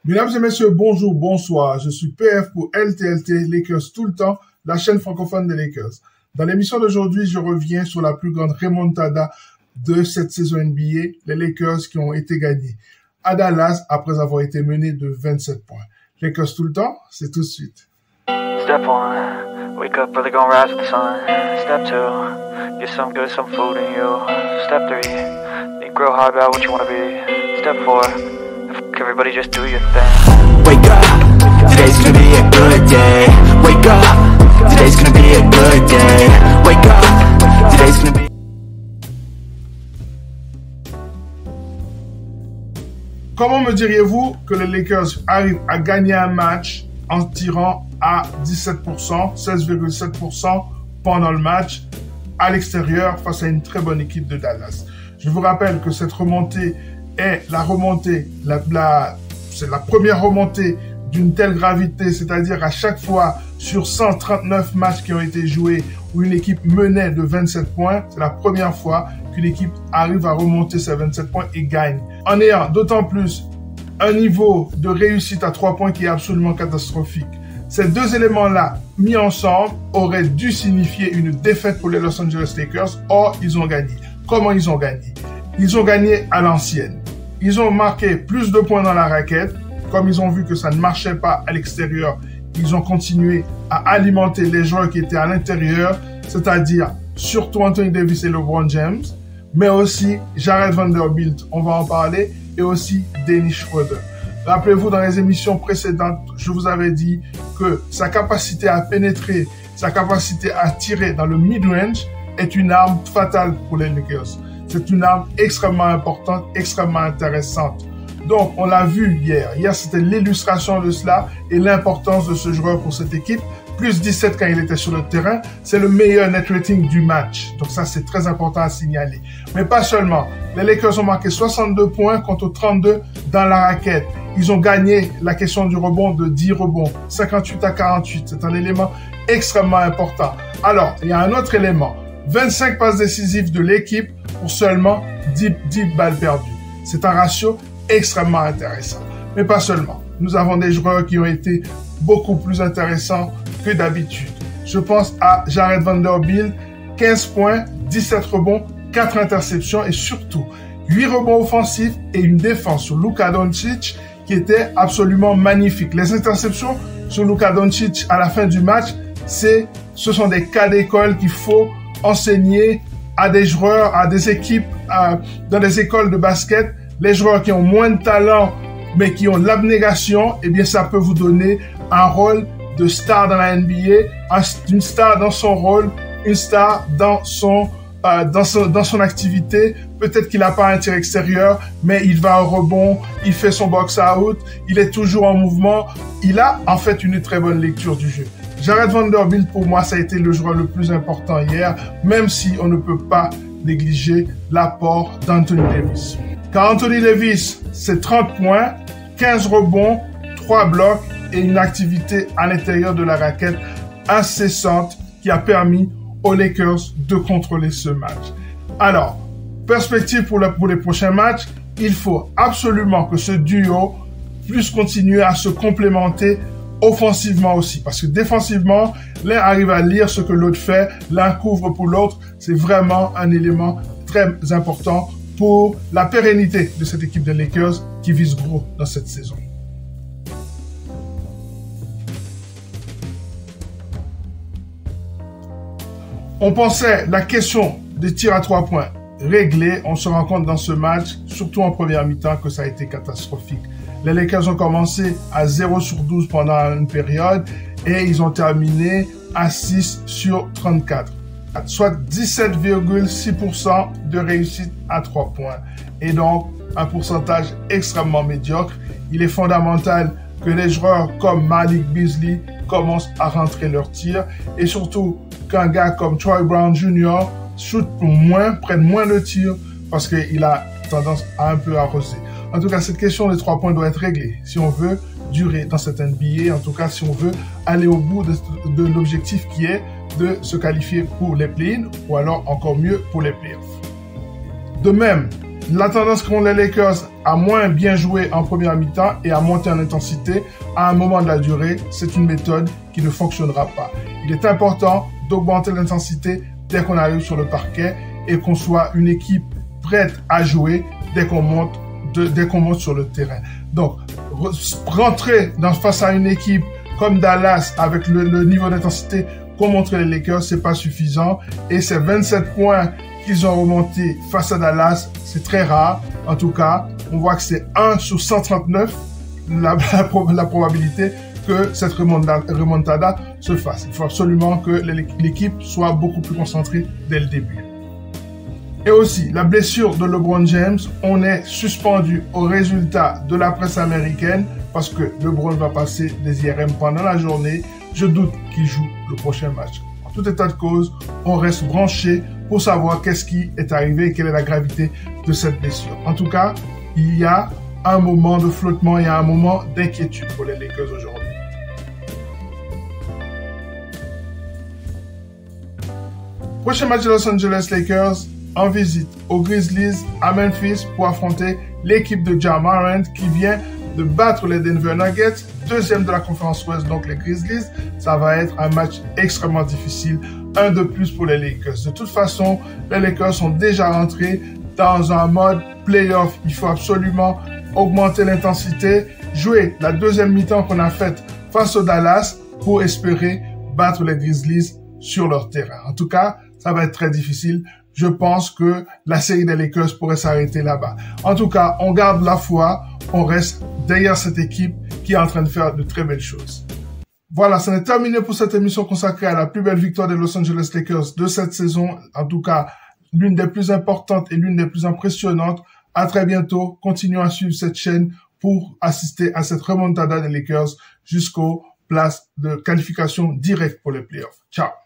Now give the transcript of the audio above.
Mesdames et messieurs, bonjour, bonsoir. Je suis PF pour LTLT, Lakers tout le temps, la chaîne francophone des Lakers. Dans l'émission d'aujourd'hui, je reviens sur la plus grande remontada de cette saison NBA, les Lakers qui ont été gagnés à Dallas après avoir été menés de 27 points. Lakers tout le temps, c'est tout de suite. Step 1, wake up early, gonna rise with the sun. Step 2, get some good, some food in you. Step 3, think real hard about what you wanna be. Step 4, everybody just do your thing. Wake up, today's gonna be a good day. Wake up, today's gonna be a good day. Wake up, today's gonna be. Comment me diriez-vous que les Lakers arrivent à gagner un match en tirant à 17%, 16,7% pendant le match à l'extérieur face à une très bonne équipe de Dallas? Je vous rappelle que cette remontée est la remontée, c'est la première remontée d'une telle gravité, c'est-à-dire à chaque fois sur 139 matchs qui ont été joués où une équipe menait de 27 points, c'est la première fois qu'une équipe arrive à remonter ses 27 points et gagne. En ayant d'autant plus un niveau de réussite à 3 points qui est absolument catastrophique. Ces deux éléments-là, mis ensemble, auraient dû signifier une défaite pour les Los Angeles Lakers. Or, ils ont gagné. Comment ils ont gagné? Ils ont gagné à l'ancienne. Ils ont marqué plus de points dans la raquette. Comme ils ont vu que ça ne marchait pas à l'extérieur, ils ont continué à alimenter les joueurs qui étaient à l'intérieur, c'est-à-dire surtout Anthony Davis et LeBron James, mais aussi Jared Vanderbilt, on va en parler, et aussi Dennis Schroeder. Rappelez-vous, dans les émissions précédentes, je vous avais dit que sa capacité à pénétrer, sa capacité à tirer dans le mid-range est une arme fatale pour les Lakers. C'est une arme extrêmement importante, extrêmement intéressante. Donc, on l'a vu hier. Hier, c'était l'illustration de cela et l'importance de ce joueur pour cette équipe. Plus 17 quand il était sur le terrain. C'est le meilleur net rating du match. Donc ça, c'est très important à signaler. Mais pas seulement. Les Lakers ont marqué 62 points contre 32 dans la raquette. Ils ont gagné la question du rebond de 10 rebonds. 58-48. C'est un élément extrêmement important. Alors, il y a un autre élément. 25 passes décisives de l'équipe pour seulement 10 balles perdues. C'est un ratio extrêmement intéressant. Mais pas seulement. Nous avons des joueurs qui ont été beaucoup plus intéressants que d'habitude. Je pense à Jared Vanderbilt, 15 points, 17 rebonds, 4 interceptions et surtout 8 rebonds offensifs et une défense sur Luka Doncic qui était absolument magnifique. Les interceptions sur Luka Doncic à la fin du match, ce sont des cas d'école qu'il faut enseigner à des joueurs, à des équipes, dans des écoles de basket. Les joueurs qui ont moins de talent, mais qui ont l'abnégation, eh bien, ça peut vous donner un rôle de star dans la NBA, une star dans son rôle, une star dans son activité. Peut-être qu'il n'a pas un tir extérieur, mais il va au rebond, il fait son box-out, il est toujours en mouvement. Il a, en fait, une très bonne lecture du jeu. Jared Vanderbilt, pour moi, ça a été le joueur le plus important hier, même si on ne peut pas négliger l'apport d'Anthony Davis. Car Anthony Davis, c'est 30 points, 15 rebonds, 3 blocs et une activité à l'intérieur de la raquette incessante qui a permis aux Lakers de contrôler ce match. Alors, perspective pour les prochains matchs, il faut absolument que ce duo puisse continuer à se complémenter offensivement aussi. Parce que défensivement, l'un arrive à lire ce que l'autre fait, l'un couvre pour l'autre. C'est vraiment un élément très important pour la pérennité de cette équipe des Lakers qui vise gros dans cette saison. On pensait la question des tirs à 3 points réglée. On se rend compte dans ce match, surtout en première mi-temps, que ça a été catastrophique. Les Lakers ont commencé à 0 sur 12 pendant une période et ils ont terminé à 6 sur 34. Soit 17,6% de réussite à 3 points. Et donc, un pourcentage extrêmement médiocre. Il est fondamental que les joueurs comme Malik Beasley commencent à rentrer leurs tirs. Et surtout, qu'un gars comme Troy Brown Jr. prenne moins de tirs parce qu'il a tendance à un peu arroser. En tout cas, cette question des 3 points doit être réglée si on veut durer dans cette NBA. En tout cas, si on veut aller au bout de l'objectif qui est de se qualifier pour les play-ins ou alors encore mieux pour les playoffs. De même, La tendance qu'ont les Lakers à moins bien jouer en première mi-temps et à monter en intensité à un moment de la durée, c'est une méthode qui ne fonctionnera pas. Il est important d'augmenter l'intensité dès qu'on arrive sur le parquet et qu'on soit une équipe prête à jouer dès qu'on monte sur le terrain. Donc, rentrer face à une équipe comme Dallas avec le niveau d'intensité qu'ont montré les Lakers, c'est pas suffisant. Et ces 27 points qu'ils ont remontés face à Dallas, c'est très rare. En tout cas, on voit que c'est 1 sur 139 la probabilité que cette remontada se fasse. Il faut absolument que l'équipe soit beaucoup plus concentrée dès le début. Et aussi, la blessure de LeBron James, on est suspendu au résultat de la presse américaine parce que LeBron va passer des IRM pendant la journée. Je doute qu'il joue le prochain match. En tout état de cause, on reste branché pour savoir qu'est-ce qui est arrivé et quelle est la gravité de cette blessure. En tout cas, il y a un moment de flottement, il y a un moment d'inquiétude pour les Lakers aujourd'hui. Prochain match de Los Angeles Lakers en visite aux Grizzlies à Memphis pour affronter l'équipe de Ja Morant qui vient de battre les Denver Nuggets, deuxième de la conférence Ouest, donc les Grizzlies. Ça va être un match extrêmement difficile, un de plus pour les Lakers. De toute façon, les Lakers sont déjà rentrés dans un mode playoff. Il faut absolument augmenter l'intensité, jouer la deuxième mi-temps qu'on a faite face au Dallas pour espérer battre les Grizzlies sur leur terrain. En tout cas, ça va être très difficile. Je pense que la série des Lakers pourrait s'arrêter là-bas. En tout cas, on garde la foi, on reste derrière cette équipe qui est en train de faire de très belles choses. Voilà, ça est terminé pour cette émission consacrée à la plus belle victoire des Los Angeles Lakers de cette saison. En tout cas, l'une des plus importantes et l'une des plus impressionnantes. À très bientôt. Continuons à suivre cette chaîne pour assister à cette remontada des Lakers jusqu'aux places de qualification directe pour les playoffs. Ciao.